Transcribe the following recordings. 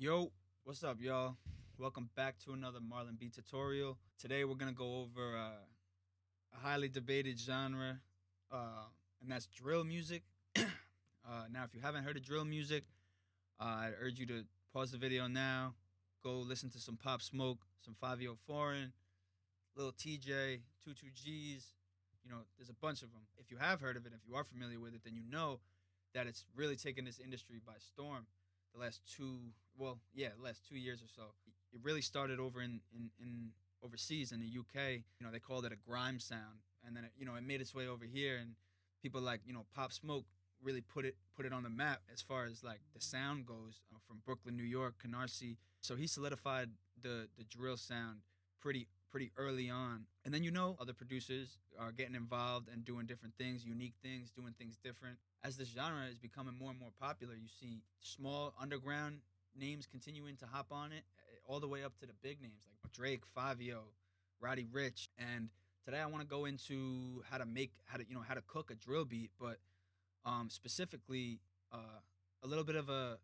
Yo, what's up, y'all? Welcome back to another MarlinBeats tutorial. Today we're gonna go over a highly debated genre, and that's drill music. Now, if you haven't heard of drill music, I urge you to pause the video now, go listen to some Pop Smoke, some 5 Foreign, Lil TJ, 22 Gs. There's a bunch of them. If you have heard of it, if you are familiar with it, then you know that it's really taken this industry by storm the last the last 2 years or so. It really started over in overseas in the UK. They called it a grime sound, and then it made its way over here, and people like Pop Smoke really put it on the map as far as like the sound goes, from Brooklyn, New York, Canarsie. So he solidified the drill sound pretty early on. And then other producers are getting involved and doing different things, unique things, doing things different. As this genre is becoming more and more popular, you see small underground names continuing to hop on it, all the way up to the big names like Drake, 5 Roddy Ricch. And today I want to go into how to cook a drill beat, but specifically a little bit of a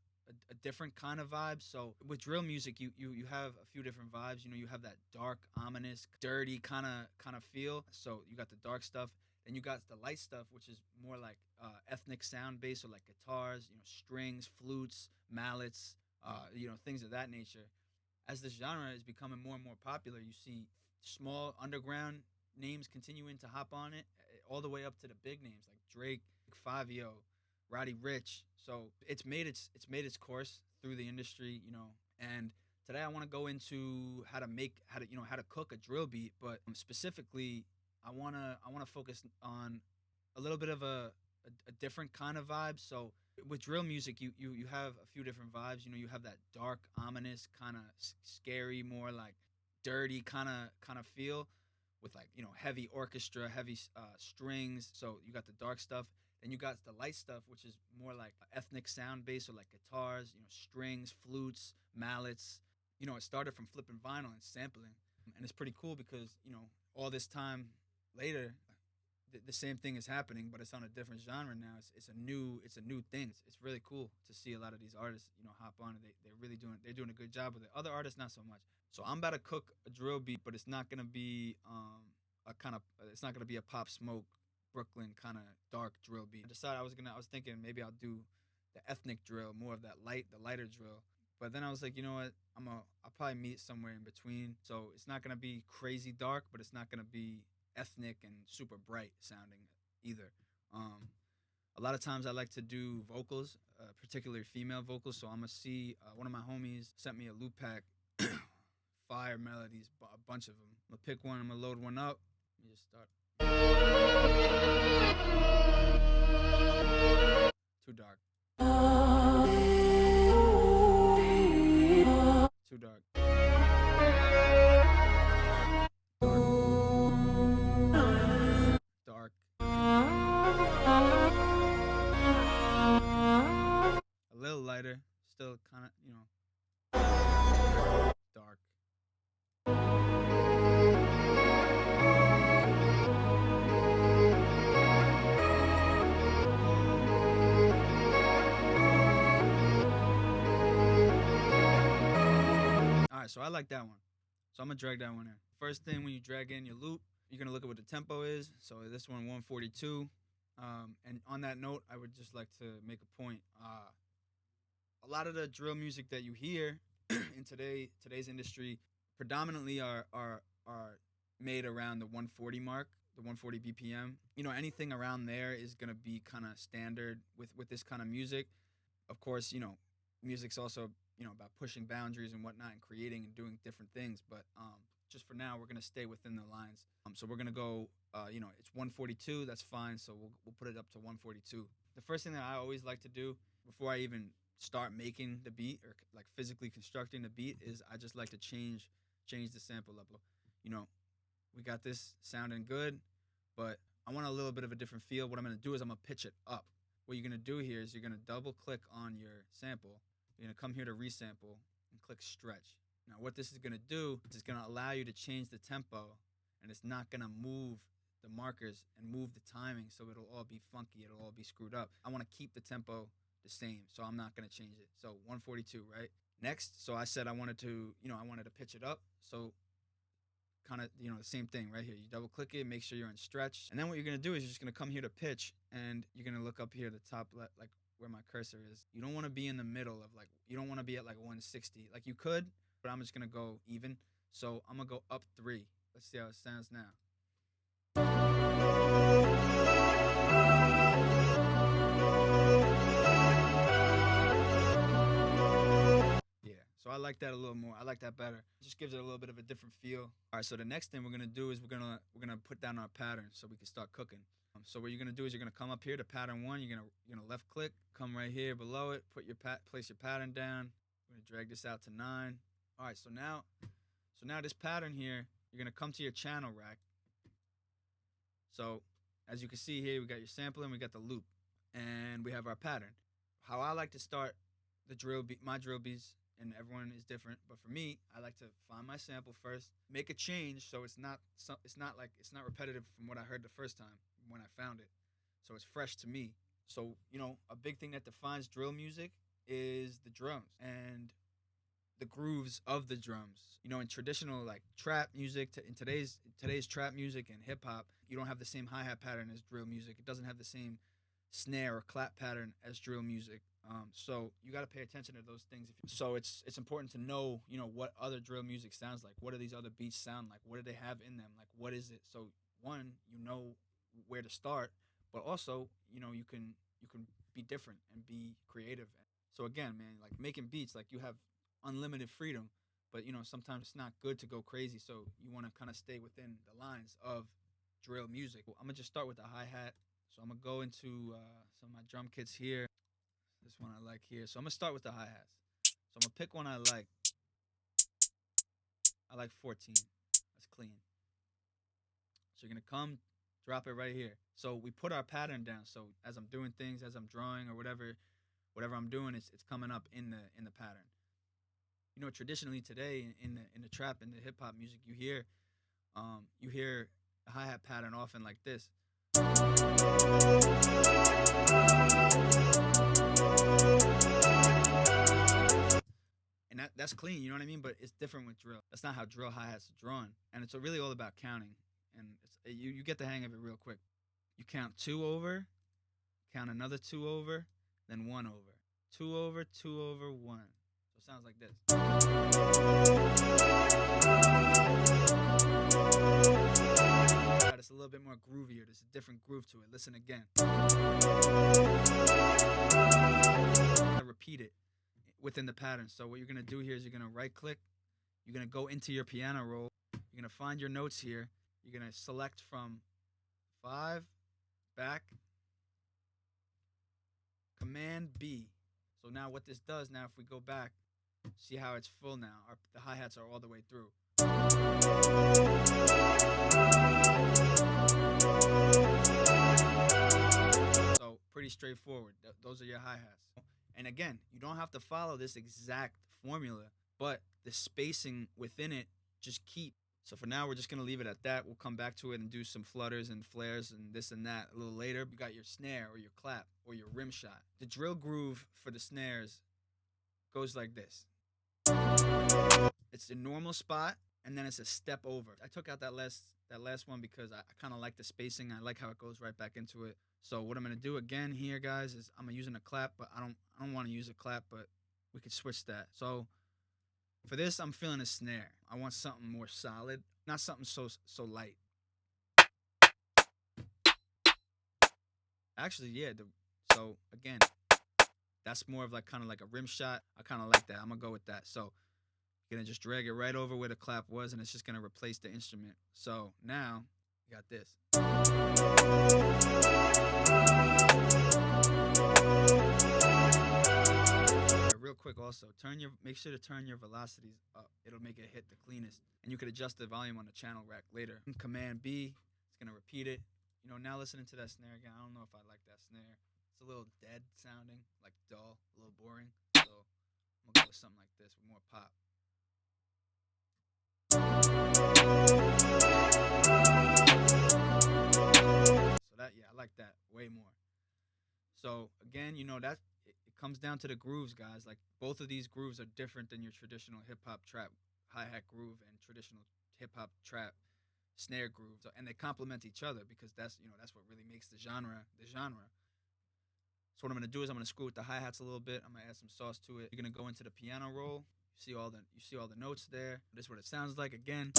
different kind of vibe. So with drill music, you have a few different vibes. You have that dark, ominous, dirty kind of feel. So you got the dark stuff, then you got the light stuff, which is more like ethnic sound based, so like guitars, strings, flutes, mallets, things of that nature. As this genre is becoming more and more popular, you see small underground names continuing to hop on it, all the way up to the big names like Drake, 5 Roddy Ricch. So it's made its course through the industry, And today I want to go into how to cook a drill beat, but specifically I wanna focus on a little bit of a different kind of vibe. So with drill music, you have a few different vibes. You have that dark, ominous, kind of scary, more like dirty kind of feel, with like heavy orchestra, heavy strings. So you got the dark stuff. Then you got the light stuff, which is more like ethnic sound based, so like guitars, strings, flutes, mallets. It started from flipping vinyl and sampling, and it's pretty cool because all this time later, the same thing is happening, but it's on a different genre now. It's a new thing. It's really cool to see a lot of these artists hop on, and they're doing a good job with it. Other artists not so much. So I'm about to cook a drill beat, but it's not gonna be it's not gonna be a Pop Smoke Brooklyn kind of dark drill beat. I was thinking maybe I'll do the ethnic drill, more of the lighter drill. But then I was like, you know what? I'll probably meet somewhere in between. So it's not gonna be crazy dark, but it's not gonna be ethnic and super bright sounding either. A lot of times I like to do vocals, particularly female vocals. So I'm gonna see, one of my homies sent me a loop pack, fire melodies, a bunch of them. I'm gonna pick one. I'm gonna load one up. Let me just start. Too dark. Too dark. Dark. A little lighter. Still kind of, dark. Alright, so I like that one. So I'm gonna drag that one in. First thing, when you drag in your loop, you're gonna look at what the tempo is. So this one 142. And on that note, I would just like to make a point. A lot of the drill music that you hear in today's industry predominantly are made around the 140 mark, the 140 BPM. Anything around there is gonna be kind of standard with this kind of music. Of course, music's also about pushing boundaries and whatnot, and creating and doing different things. But just for now, we're gonna stay within the lines. So we're gonna go. It's 142. That's fine. So we'll put it up to 142. The first thing that I always like to do before I even start making the beat, or like physically constructing the beat, is I just like to change the sample level. We got this sounding good, but I want a little bit of a different feel. What I'm gonna do is I'm gonna pitch it up. What you're gonna do here is you're gonna double click on your sample. You're gonna come here to resample and click stretch. Now what this is gonna do is it's gonna allow you to change the tempo, and it's not gonna move the markers and move the timing, so it'll all be funky, it'll all be screwed up. I wanna keep the tempo the same, so I'm not gonna change it. So 142, right? Next, so I said I wanted to, I wanted to pitch it up. So kind of, the same thing right here. You double click it, make sure you're in stretch. And then what you're going to do is you're just going to come here to pitch, and you're going to look up here, the top left, like where my cursor is. You don't want to be in the middle of like, you don't want to be at like 160. Like you could, but I'm just going to go even. So I'm going to go up 3. Let's see how it sounds now. Yeah, so I like that a little more. I like that better. It just gives it a little bit of a different feel. All right, so the next thing we're gonna do is we're gonna put down our pattern so we can start cooking. So what you're gonna do is you're gonna come up here to pattern 1. You're gonna left click, come right here below it, put your place your pattern down. We're gonna drag this out to 9. All right, so now this pattern here, you're gonna come to your channel rack. So as you can see here, we got your sampling, we got the loop, and we have our pattern. How I like to start the drill beat, my drill beats, and everyone is different, but for me, I like to find my sample first, make a change so it's not repetitive from what I heard the first time when I found it, so it's fresh to me. So a big thing that defines drill music is the drums and the grooves of the drums. In traditional like trap music, in today's trap music and hip hop, you don't have the same hi-hat pattern as drill music. It doesn't have the same snare or clap pattern as drill music. So you got to pay attention to those things. So it's important to know, what other drill music sounds like. What do these other beats sound like? What do they have in them? Like, what is it? So one, where to start, but also, you can be different and be creative. So again, man, like making beats, like you have unlimited freedom, but sometimes it's not good to go crazy. So you want to kind of stay within the lines of drill music. I'm gonna just start with the hi-hat. So I'm gonna go into some of my drum kits here. This one I like here. So I'm gonna start with the hi-hats. So I'm gonna pick one I like. I like 14. That's clean. So you're gonna come, drop it right here. So we put our pattern down. So as I'm doing things, as I'm drawing or whatever I'm doing, it's coming up in the pattern. Traditionally today in the trap and the hip hop music, you hear the hi-hat pattern often like this. And that's clean, you know what I mean? But it's different with drill. That's not how drill hi-hats are drawn. And it's really all about counting. And you get the hang of it real quick. You count 2 over, count another 2 over, then 1 over. 2 over, 2 over, 1. So it sounds like this. It's a little bit more groovier. There's a different groove to it. Listen again. I repeat it within the pattern. So what you're going to do here is you're going to right click. You're going to go into your piano roll. You're going to find your notes here. You're going to select from 5, back, Command B. So now what this does, now if we go back, see how it's full now. The hi-hats are all the way through. So pretty straightforward. Those are your hi-hats. And again, you don't have to follow this exact formula, but the spacing within it just keep. So for now, we're just going to leave it at that. We'll come back to it and do some flutters and flares and this and that a little later. You got your snare or your clap or your rim shot. The drill groove for the snares goes like this. It's the normal spot, and then it's a step over. I took out that last one because I kind of like the spacing. I like how it goes right back into it. So what I'm going to do again here, guys, is I'm using a clap, but I don't want to use a clap, but we could switch that. So for this, I'm feeling a snare. I want something more solid, not something so light. Actually, yeah. So again, that's more of like kind of like a rim shot. I kind of like that. I'm gonna go with that. So you're gonna just drag it right over where the clap was, and it's just gonna replace the instrument. So now you got this. Real quick also, make sure to turn your velocities up. It'll make it hit the cleanest. And you could adjust the volume on the channel rack later. Command B, it's gonna repeat it. Now listening to that snare again, I don't know if I like that snare. It's a little dead sounding, like dull, a little boring. So I'm gonna go with something like this with more pop. So that, yeah, I like that way more. So again, that it comes down to the grooves, guys. Like both of these grooves are different than your traditional hip hop trap hi-hat groove and traditional hip hop trap snare groove. So, and they complement each other because that's what really makes the genre the genre. So what I'm gonna do is I'm gonna screw with the hi-hats a little bit. I'm gonna add some sauce to it. You're gonna go into the piano roll. You see all the notes there. This is what it sounds like again.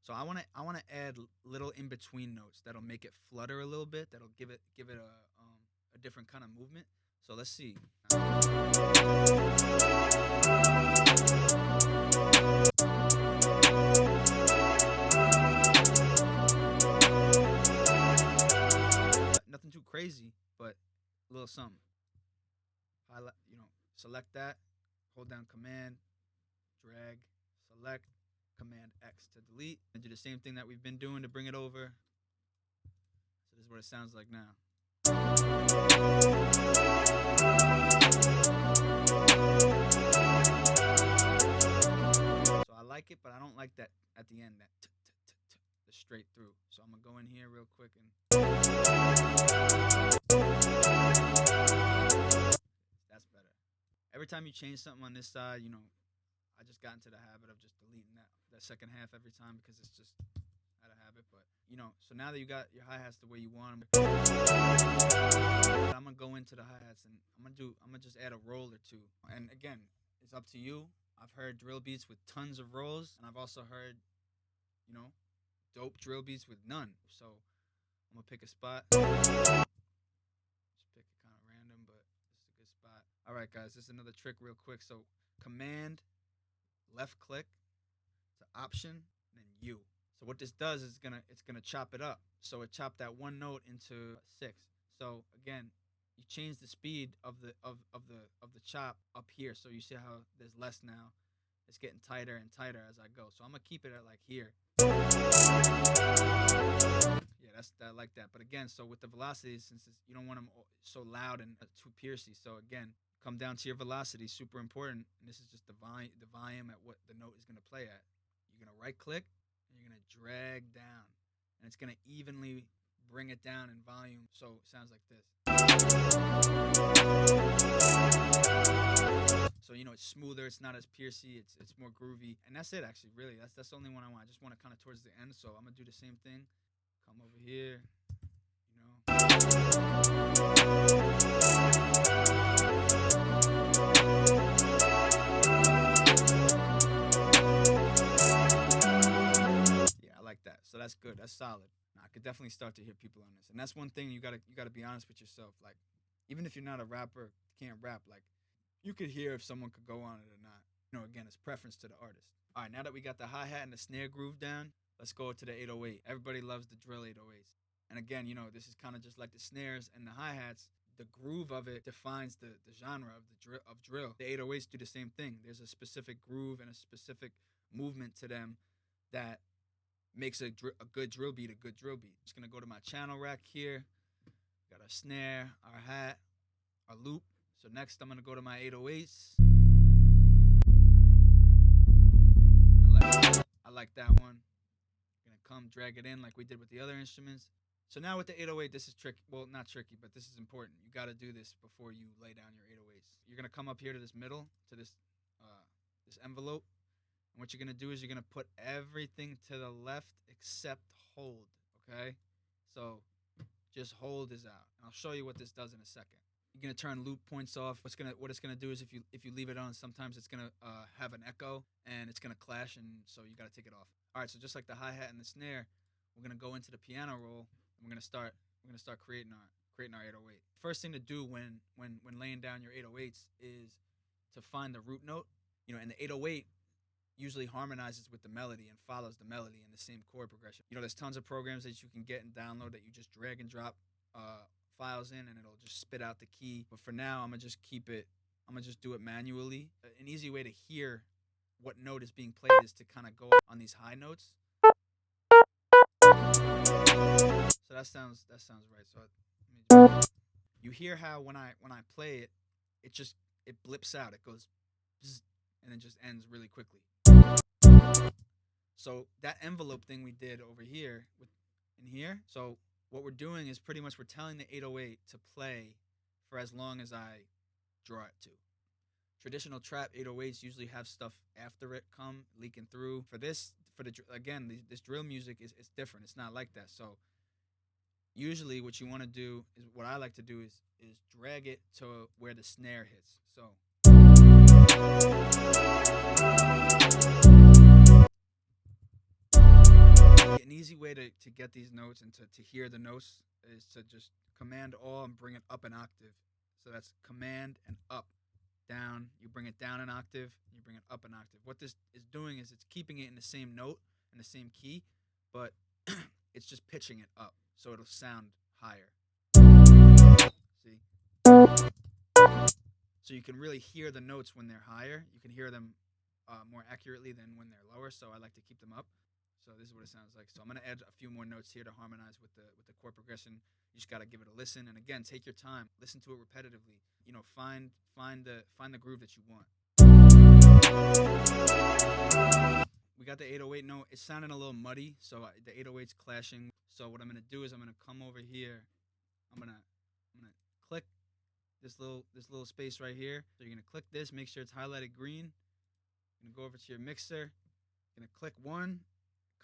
So I wanna add little in between notes that'll make it flutter a little bit. That'll give it a different kind of movement. So let's see. Nothing too crazy, but a little something. Highlight, select that, hold down Command, drag, select, Command X to delete, and do the same thing that we've been doing to bring it over. So this is what it sounds like now. So I like it, but I don't like that at the end, the straight through. So I'm gonna go in here real quick and that's better. Every time you change something on this side, I just got into the habit of just deleting that second half every time because it's just out of habit. But so now that you got your hi-hats the way you want them, I'm gonna go into the hi-hats and I'm gonna just add a roll or two. And again, it's up to you. I've heard drill beats with tons of rolls, and I've also heard, dope drill beats with none. So I'm gonna pick a spot. Just pick it kind of random, but this is a good spot. All right, guys, this is another trick real quick. So Command, left click to Option, then U. So what this does is it's gonna chop it up. So it chopped that one note into 6. So again, you change the speed of the chop up here. So you see how there's less now. It's getting tighter and tighter as I go. So I'm gonna keep it at like here. Yeah, I like that. But again, so with the velocity, since you don't want them so loud and too piercy. So again, come down to your velocity, super important. And this is just the volume at what the note is gonna play at. You're gonna right click and you're gonna drag down, and it's gonna evenly bring it down in volume. So it sounds like this. So it's smoother, it's not as piercy, it's more groovy, and that's it actually. Really, that's the only one I want. I just want it kind of towards the end, so I'm gonna do the same thing. Come over here, Yeah, I like that. So that's good. That's solid. Now, I could definitely start to hear people on this, and that's one thing you gotta be honest with yourself. Like, even if you're not a rapper, can't rap, like, you could hear if someone could go on it or not. Again, it's preference to the artist. All right, now that we got the hi-hat and the snare groove down, let's go to the 808. Everybody loves the drill 808s. And again, this is kind of just like the snares and the hi-hats. The groove of it defines the genre of drill. The 808s do the same thing. There's a specific groove and a specific movement to them that makes a good drill beat a good drill beat. Just going to go to my channel rack here. Got our snare, our hat, our loop. So next I'm going to go to my 808s. I like that one. Going to come drag it in like we did with the other instruments. So now with the 808, this is tricky. Well, not tricky, but this is important. You got to do this before you lay down your 808s. You're going to come up here to this middle, to this envelope. And what you're going to do is you're going to put everything to the left except hold, okay? So just hold is out. And I'll show you what this does in a second. You're gonna turn loop points off. What it's gonna do is if you leave it on, sometimes it's gonna have an echo and it's gonna clash, and so you gotta take it off. All right, so just like the hi-hat and the snare, we're gonna go into the piano roll and we're gonna start creating our 808. First thing to do when laying down your 808s is to find the root note. And the 808 usually harmonizes with the melody and follows the melody in the same chord progression. There's tons of programs that you can get and download that you just drag and drop files in, and it'll just spit out the key. But for now, I'm gonna just do it manually. An easy way to hear what note is being played is to kind of go on these high notes. So that sounds right. So you hear how when I play it, it blips out. It goes bzz, and then just ends really quickly. So that envelope thing we did over here in here. So what we're doing is pretty much we're telling the 808 to play for as long as I draw it to. Traditional trap 808s usually have stuff after it come leaking through. For this, for the again, this drill music is different. It's not like that. So usually, what you want to do is what I like to do is drag it to where the snare hits. So an easy way to get these notes and to hear the notes is to just command all and bring it up an octave. So that's command and up, down. You bring it down an octave, you bring it up an octave. What this is doing is it's keeping it in the same note and the same key, but it's just pitching it up so it'll sound higher. See? So you can really hear the notes when they're higher. You can hear them more accurately than when they're lower. So I like to keep them up. So this is what it sounds like. So I'm gonna add a few more notes here to harmonize with the chord progression. You just gotta give it a listen, and again, take your time. Listen to it repetitively. You know, find the groove that you want. We got the 808 note. It's sounding a little muddy, so the 808's clashing. So what I'm gonna do is I'm gonna come over here. I'm gonna click this little space right here. So you're gonna click this. Make sure it's highlighted green. You're gonna go over to your mixer. You're gonna click 1.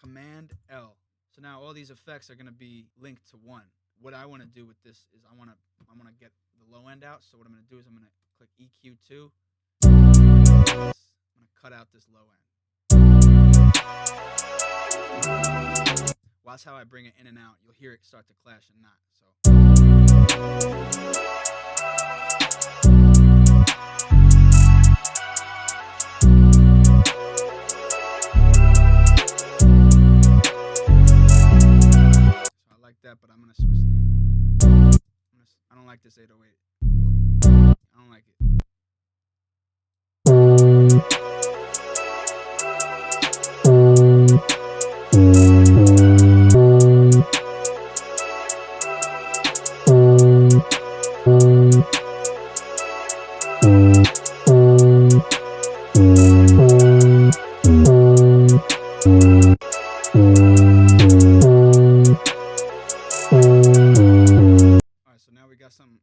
Command L. So now all these effects are going to be linked to 1. What I want to do with this is I want to get the low end out. So what I'm going to do is I'm going to click EQ2. I'm going to cut out this low end. Watch how I bring it in and out. You'll hear it start to clash and not. That, but I'm gonna switch to 808. I don't like this 808. I don't like it.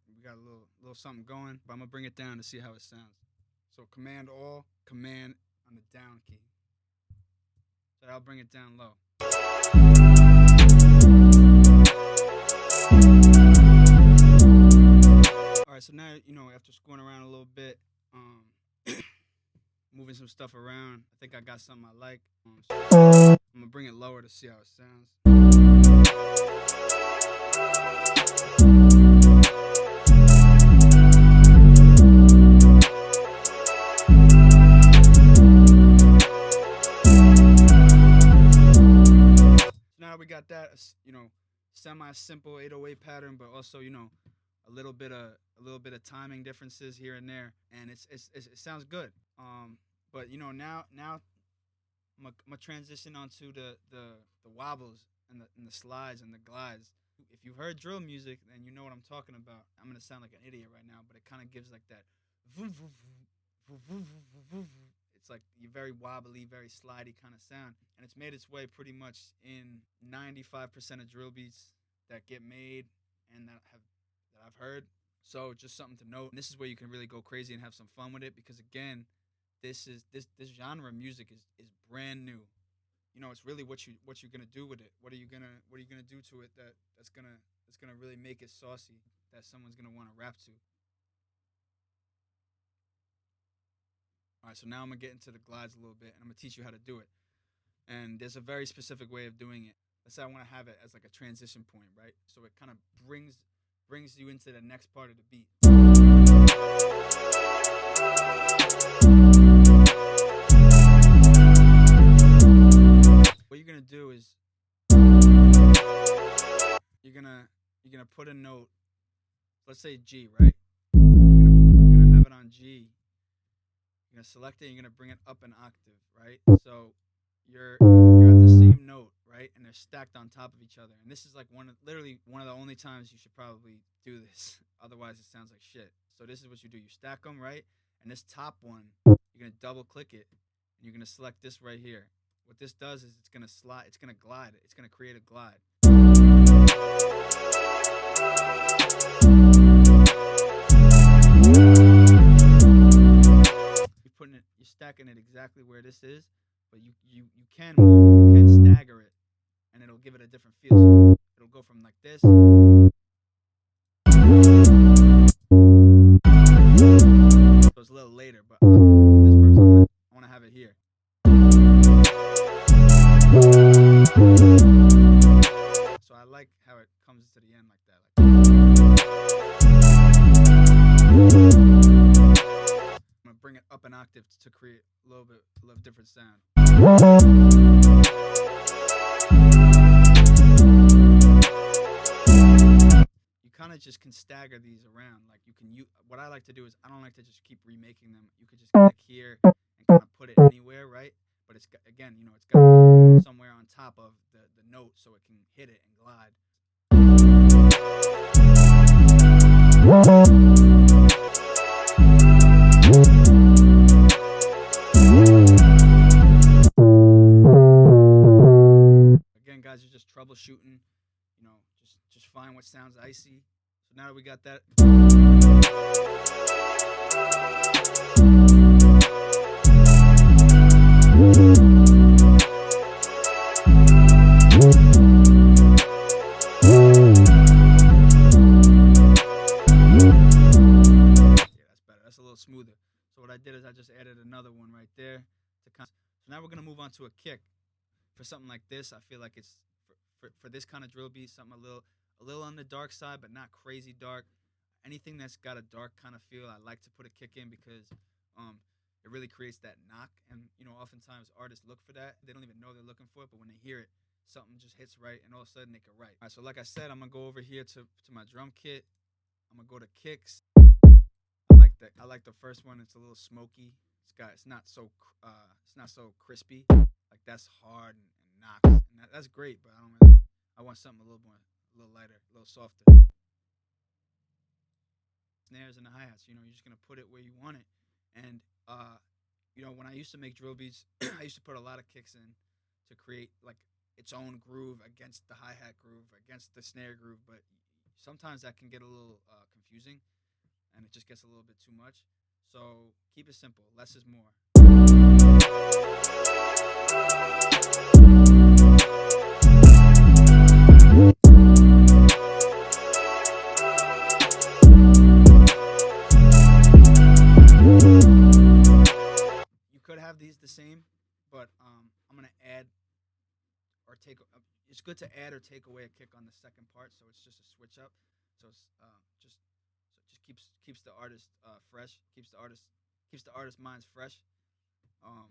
We got a little something going, but I'm gonna bring it down to see how it sounds. So command all, command on the down key. So I'll bring it down low. All right, so now after screwing around a little bit, moving some stuff around, I think I got something I like. So I'm gonna bring it lower to see how it sounds. We got that, semi-simple 808 pattern, but also a little bit of timing differences here and there, and it sounds good. But now I'm gonna transition onto the wobbles and the slides and the glides. If you've heard drill music, then you know what I'm talking about. I'm gonna sound like an idiot right now, but it kind of gives like that. It's like a very wobbly, very slidey kind of sound, and it's made its way pretty much in 95% of drill beats that get made and that I've heard. So just something to note. And this is where you can really go crazy and have some fun with it, because again, this genre of music is brand new. It's really what you're gonna do with it. What are you gonna do to it that's gonna really make it saucy, that someone's gonna want to rap to. All right, so now I'm going to get into the glides a little bit, and I'm going to teach you how to do it. And there's a very specific way of doing it. Let's say I want to have it as like a transition point, right? So it kind of brings you into the next part of the beat. What you're going to do is you're going to put a note, let's say G, right? You're going to have it on G. You're gonna select it and you're gonna bring it up an octave, right? So you're at the same note, right? And they're stacked on top of each other. And this is like literally one of the only times you should probably do this. Otherwise it sounds like shit. So this is what you do. You stack them, right? And this top one, you're gonna double click it and you're gonna select this right here. What this does is it's gonna slide, it's gonna glide, it's gonna create a glide. You're stacking it exactly where this is, but you can stagger it, and it'll give it a different feel. So it'll go from like this. So it's a little later, but for this purpose, I want to have it here. So I like how it comes to the end like that. I'm gonna bring it up an octave to create a little different sound. You kind of just can stagger these around. Like you can. What I like to do is I don't like to just keep remaking them. You could just click here and kind of put it anywhere, right? But it's again, it's got to be somewhere on top of the note so it can hit it and glide. Again, guys, you're just troubleshooting. Just find what sounds icy. So now that we got that. That's a little smoother. So what I did is I just added another one right there. So now we're gonna move on to a kick. For something like this, I feel like it's for this kind of drill beat, something a little on the dark side, but not crazy dark. Anything that's got a dark kind of feel, I like to put a kick in because it really creates that knock. And oftentimes artists look for that. They don't even know they're looking for it, but when they hear it, something just hits right, and all of a sudden they can write. All right, so like I said, I'm gonna go over here to my drum kit. I'm gonna go to kicks. I like the first one. It's a little smoky. It's not so crispy. Like that's hard and knocks, and that's great. But I want something a little lighter, a little softer. Snares and the hi-hats. You're just gonna put it where you want it. And when I used to make drill beats, I used to put a lot of kicks in to create like its own groove against the hi-hat groove, against the snare groove. But sometimes that can get a little confusing, and it just gets a little bit too much. So keep it simple. Less is more. You could have these the same, but I'm gonna add or take. It's good to add or take away a kick on the second part, so it's just a switch up. So it's just keeps the artist fresh, keeps the artist minds fresh. Um,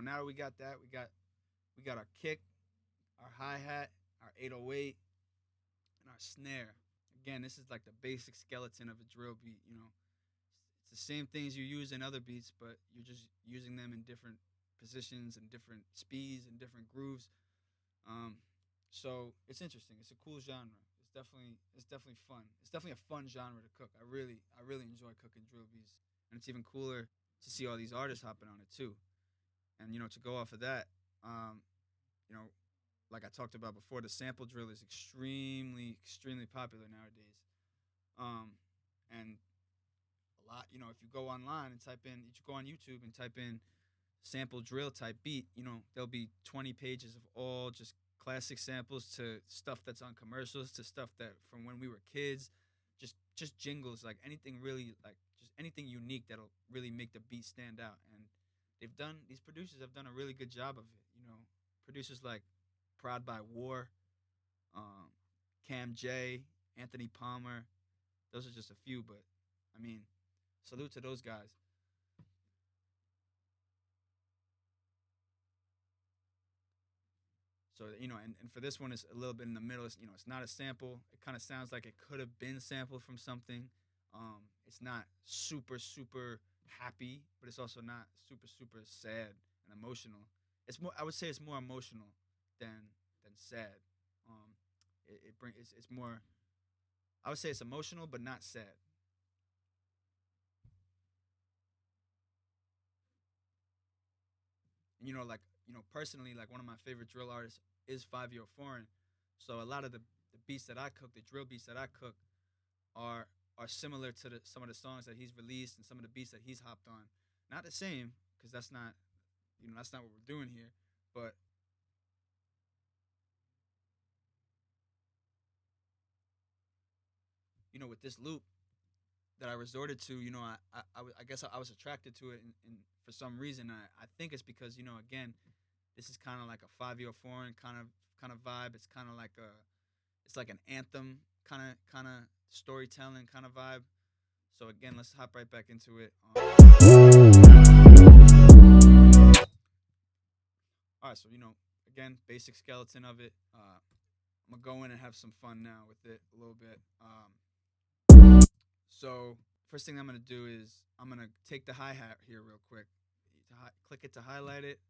now we got that. We got our kick, our hi-hat, our 808, and our snare. Again, this is like the basic skeleton of a drill beat. It's the same things you use in other beats, but you're just using them in different positions and different speeds and different grooves. So it's interesting. It's a cool genre. It's definitely fun. It's definitely a fun genre to cook. I really enjoy cooking drill beats, and it's even cooler to see all these artists hopping on it too. And to go off of that, you know, like I talked about before, the sample drill is extremely popular nowadays. And a lot, if you go online and if you go on YouTube and type in sample drill type beat, there'll be 20 pages of all just classic samples to stuff that's on commercials to stuff that from when we were kids, just jingles, like anything really, like just anything unique that'll really make the beat stand out. And these producers have done a really good job of it. Producers like Prod by War, Cam J, Anthony Palmer. Those are just a few, but I mean, salute to those guys. So and for this one, it's a little bit in the middle. It's not a sample. It kind of sounds like it could have been sampled from something. It's not super super happy, but it's also not super super sad and emotional. It's more. I would say it's more emotional than sad. Um, it's more. I would say it's emotional, but not sad. And personally, like one of my favorite drill artists is 5 Year Foreign. So a lot of the beats that I cook, the drill beats that I cook, are are similar to some of the songs that he's released and some of the beats that he's hopped on. Not the same, because that's not what we're doing here. But with this loop that I resorted to, I guess I was attracted to it, and for some reason, I think it's because again, this is kind of like a 5 Year Foreign kind of vibe. It's like an anthem kind of storytelling kind of vibe. So again, let's hop right back into it. All right, so again, basic skeleton of it. I'm gonna go in and have some fun now with it a little bit. So first thing I'm gonna do is I'm gonna take the hi hat here real quick. Click it to highlight it.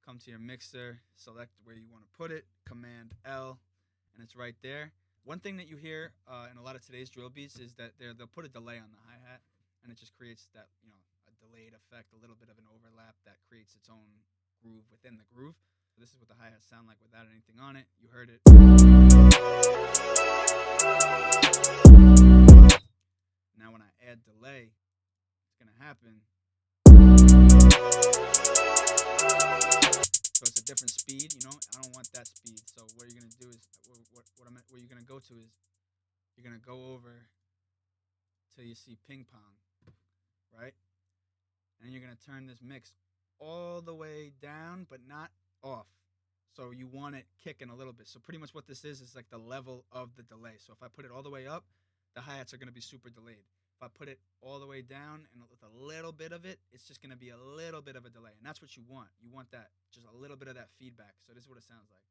Come to your mixer, select where you want to put it. Command L, and it's right there. One thing that you hear in a lot of today's drill beats is that they'll put a delay on the hi hat, and it just creates that a delayed effect, a little bit of an overlap that creates its own groove within the groove. So this is what the hi hat sound like without anything on it. You heard it. Now when I add delay, it's gonna happen. So it's a different speed. I don't want that speed. So what you're gonna do is what you're gonna go to is you're gonna go over till you see ping pong, right? And you're gonna turn this mix all the way down, but not off. So you want it kicking a little bit. So pretty much what this is like the level of the delay. So if I put it all the way up, the hi-hats are gonna be super delayed. If I put it all the way down and with a little bit of it, it's just gonna be a little bit of a delay. And that's what you want. You want that, just a little bit of that feedback. So this is what it sounds like.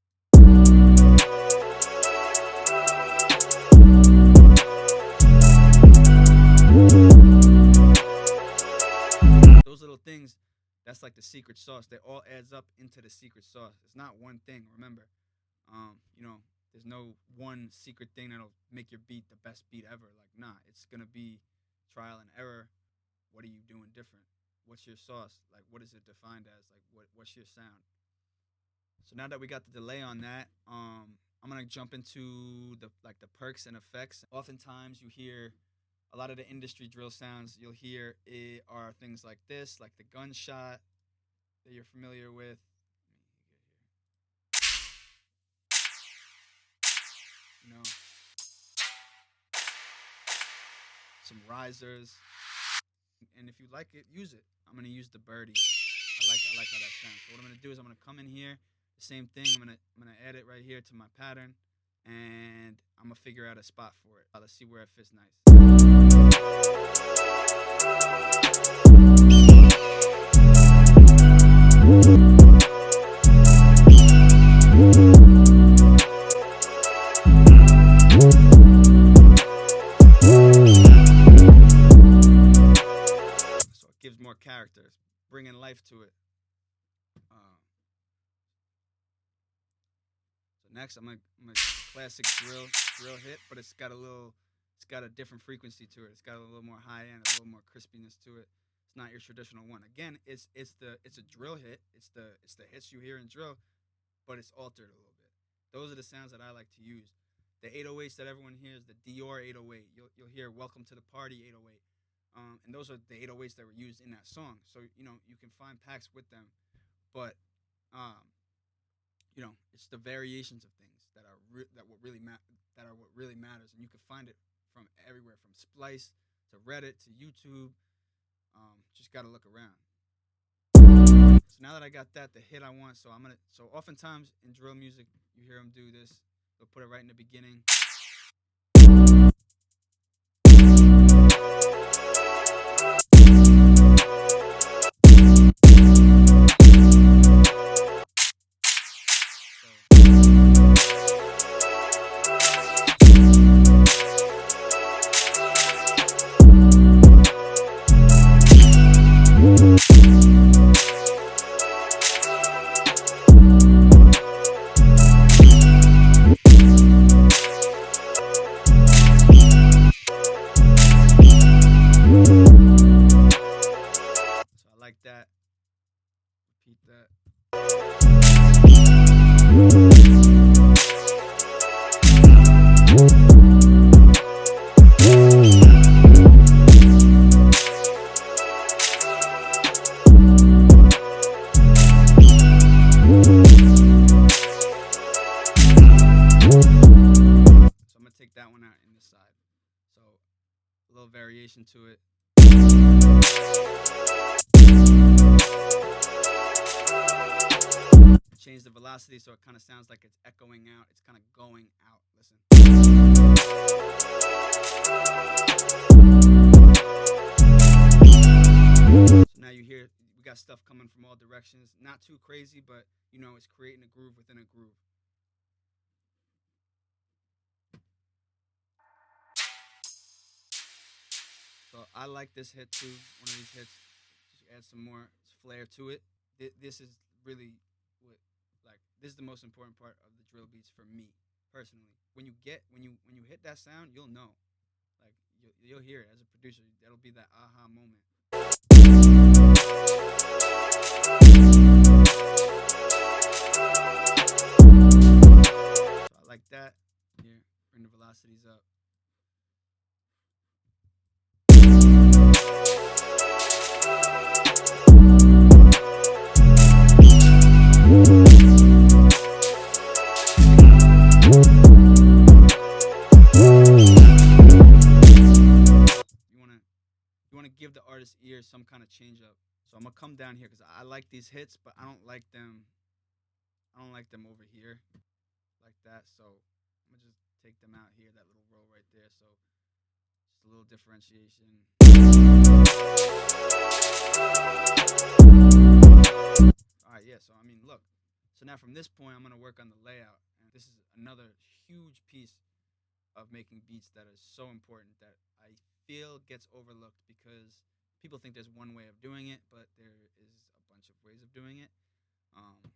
Those little things, that's like the secret sauce. They all adds up into the secret sauce. It's not one thing. Remember, there's no one secret thing that'll make your beat the best beat ever. Like, nah, it's gonna be trial and error. What are you doing different? What's your sauce? Like, what is it defined as? Like, what's your sound? So now that we got the delay on that, I'm gonna jump into the perks and effects. Oftentimes, you hear a lot of the industry drill sounds you'll hear are things like this, like the gunshot that you're familiar with. You know, some risers, and if you like it, use it. I'm gonna use the birdie. I like how that sounds. So what I'm gonna do is I'm gonna come in here, the same thing. I'm gonna add it right here to my pattern, and I'm gonna figure out a spot for it. Let's see where it fits nice. So it gives more characters, bringing life to it. So next, I'm gonna classic drill hit, but it's got a different frequency to it. It's got a little more high end, a little more crispiness to it. It's not your traditional one. Again, it's a drill hit. It's the hits you hear in drill, but it's altered a little bit. Those are the sounds that I like to use. The 808s that everyone hears, the Dior 808. You'll hear "Welcome to the Party" 808, and those are the 808s that were used in that song. So you can find packs with them, but um, it's the variations of things that are what really matters, and you can find it from everywhere, from Splice to Reddit to YouTube. Just gotta look around. So now that I got the hit I want, so oftentimes in drill music you hear them do this. They'll put it right in the beginning. variation to it. Change the velocity so it kind of sounds like it's echoing out. It's kind of going out. Listen. So now you hear we got stuff coming from all directions. Not too crazy, but you know it's creating a groove within a groove. So I like this hit too. One of these hits, just add some more flair to it. This is really what, like, this is the most important part of the drill beats for me personally. When you hit that sound, you'll know. Like you'll hear it as a producer. That'll be that aha moment. So I like that. Here, bring the velocities up. You want to give the artist's ear some kind of change up. So I'm gonna come down here because I like these hits, but I don't like them. I don't like them over here like that. So I'm gonna just take them out here, that little row right there. So just a little differentiation. All right, yeah. So I mean, look. So now from this point, I'm gonna work on the layout, and this is another huge piece of making beats that is so important that I feel gets overlooked because people think there's one way of doing it, but there is a bunch of ways of doing it.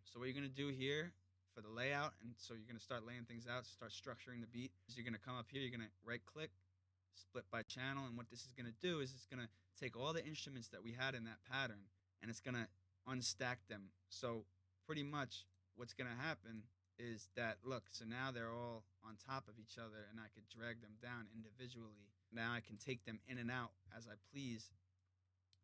So what you're gonna do here for the layout, and so you're gonna start laying things out, start structuring the beat. Is you're gonna come up here, you're gonna right click, split by channel, and what this is gonna do is it's gonna take all the instruments that we had in that pattern, and it's gonna unstack them. So pretty much what's gonna happen is that, look, so now they're all on top of each other and I could drag them down individually. Now I can take them in and out as I please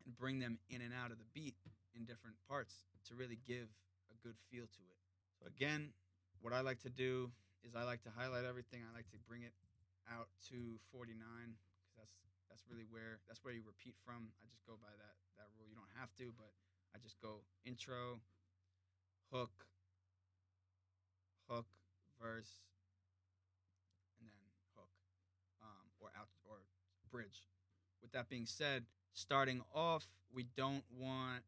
and bring them in and out of the beat in different parts to really give a good feel to it. So again, what I like to do is I like to highlight everything. I like to bring it out to 49 because that's really where you repeat from. I just go by that rule. You don't have to, but I just go intro, hook, hook, verse, and then hook, or out or bridge. With that being said, starting off, we don't want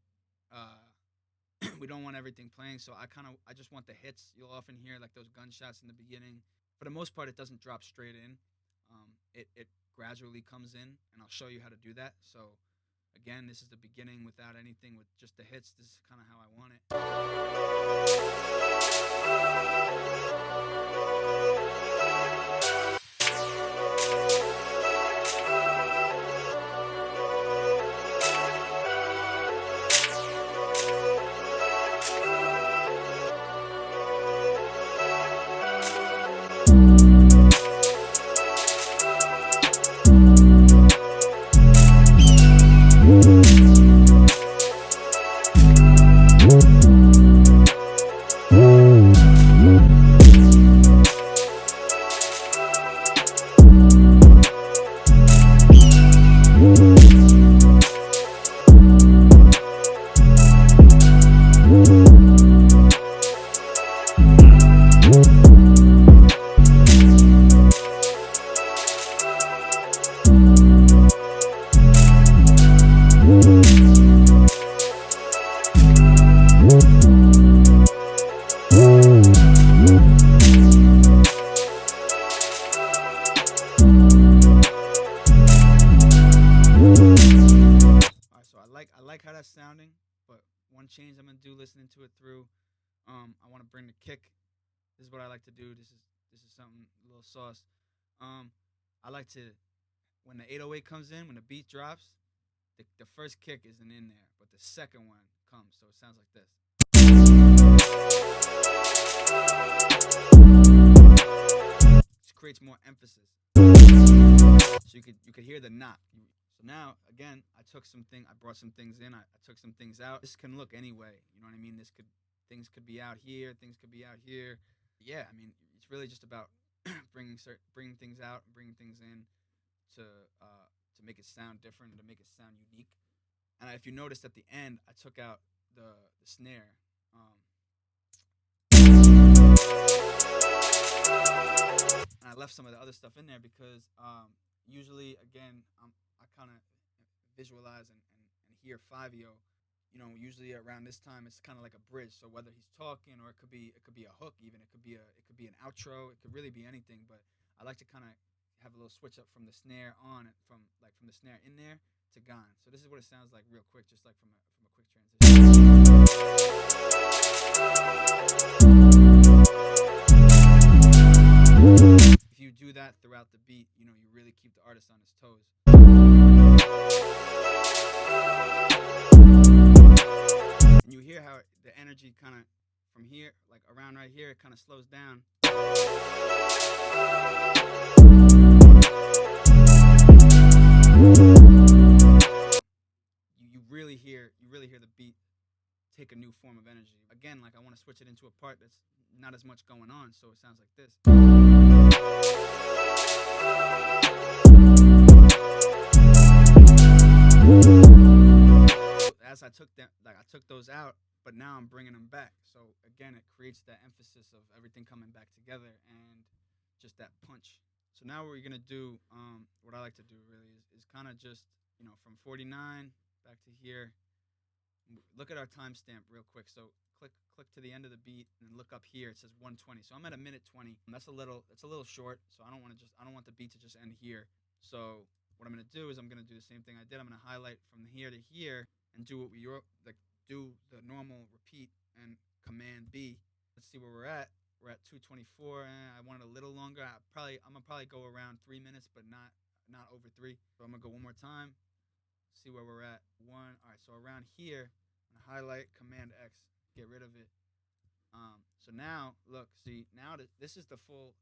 we don't want everything playing. So I just want the hits. You'll often hear like those gunshots in the beginning. For the most part, it doesn't drop straight in. It gradually comes in, and I'll show you how to do that. So again, this is the beginning without anything, with just the hits. This is kind of how I want it. I like how that's sounding, but one change I'm gonna do listening to it through, I want to bring the kick. This is what I like to do. This is something, a little sauce. I like to, when the 808 comes in, when the beat drops, the first kick isn't in there, but the second one comes, so it sounds like this. It creates more emphasis, so you could hear the knock. So now, again, I brought some things in, I took some things out. This can look any way, you know what I mean? Things could be out here, things could be out here. Yeah, I mean, it's really just about bringing things out and bringing things in to to make it sound different and to make it sound unique. And if you noticed at the end, I took out the snare. And I left some of the other stuff in there because usually, again, I kind of visualize and hear Fivio. Usually around this time it's kind of like a bridge. So whether he's talking or it could be a hook, even it could be an outro. It could really be anything. But I like to kind of have a little switch up from the snare on it, from the snare in there to gone. So this is what it sounds like real quick, just like from a quick transition. If you do that throughout the beat, you really keep the artist on his toes. And you hear how the energy kind of from here, like around right here, it kind of slows down. You really hear the beat take a new form of energy. Again, like I want to switch it into a part that's not as much going on, so it sounds like this. As I took those out, but now I'm bringing them back. So again, it creates that emphasis of everything coming back together and just that punch. So now what we're gonna do, what I like to do really is kind of just from 49 back to here. Look at our timestamp real quick. So click to the end of the beat and then look up here. It says 120. So I'm at a minute 20. That's a little short. So I don't want the beat to just end here. So what I'm gonna do is I'm gonna do the same thing I did. I'm gonna highlight from here to here and do what do the normal repeat and Command B. Let's see where we're at. We're at 224. I want it a little longer. I'm gonna probably go around 3 minutes, but not over 3. So I'm gonna go one more time. See where we're at. All right. So around here, I'm gonna highlight Command X. Get rid of it. So now look. See now this is the full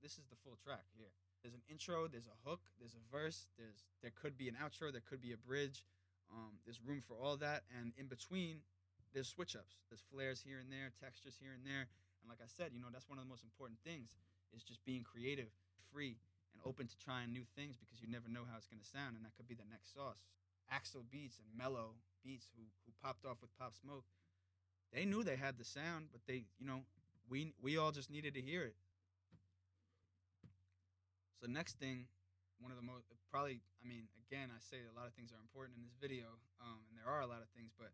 track here. There's an intro. There's a hook. There's a verse. There could be an outro. There could be a bridge. There's room for all that, and in between, there's switch ups. There's flares here and there, textures here and there, and like I said, that's one of the most important things is just being creative, free, and open to trying new things because you never know how it's gonna sound, and that could be the next sauce. Axel Beats and Mellow Beats, who popped off with Pop Smoke, they knew they had the sound, but we all just needed to hear it. So next thing, one of the most probably, again, I say a lot of things are important in this video, and there are a lot of things, but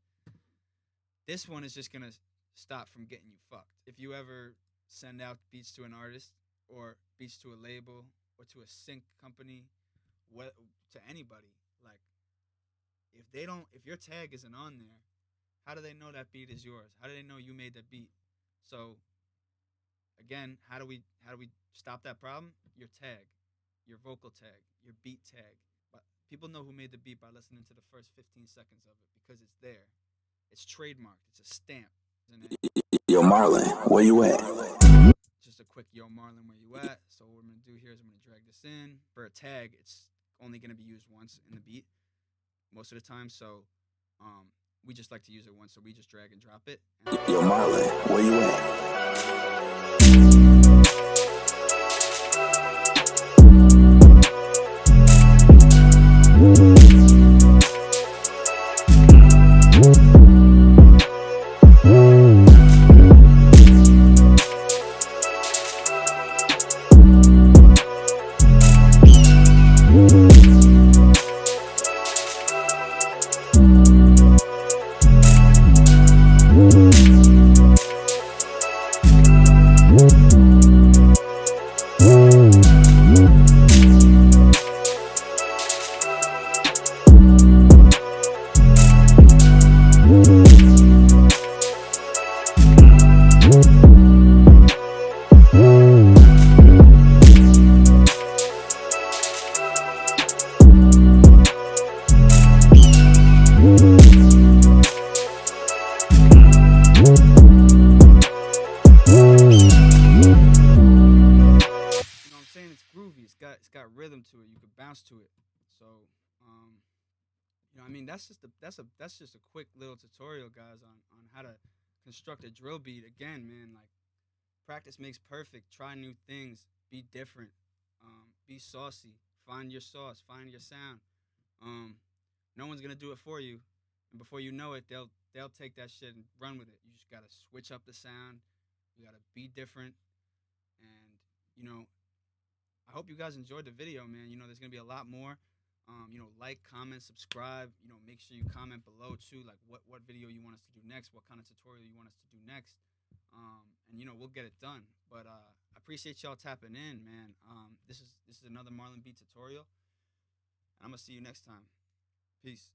this one is just gonna stop from getting you fucked. If you ever send out beats to an artist or beats to a label or to a sync company, to anybody, like if your tag isn't on there, how do they know that beat is yours? How do they know you made that beat? So again, how do we stop that problem? Your tag, your vocal tag, your beat tag. But people know who made the beat by listening to the first 15 seconds of it because it's there. It's trademarked. It's a stamp. Yo, Marlin, where you at? Just a quick yo, Marlin, where you at? So what I'm going to do here is I'm going to drag this in. For a tag, it's only going to be used once in the beat most of the time. So we just like to use it once. So we just drag and drop it. Yo, Marlin, where you at? It's got rhythm to it. You could bounce to it. So, that's just a quick little tutorial, guys, on how to construct a drill beat. Again, man, like practice makes perfect. Try new things. Be different. Be saucy. Find your sauce. Find your sound. Um, no one's gonna do it for you, and before you know it, they'll take that shit and run with it. You just gotta switch up the sound. You gotta be different, and you know, I hope you guys enjoyed the video, man. There's gonna be a lot more. Like, comment, subscribe. Make sure you comment below too, like what video you want us to do next, what kind of tutorial you want us to do next, and we'll get it done. But I appreciate y'all tapping in, man. This is another Marlon Beat tutorial, and I'm gonna see you next time. Peace.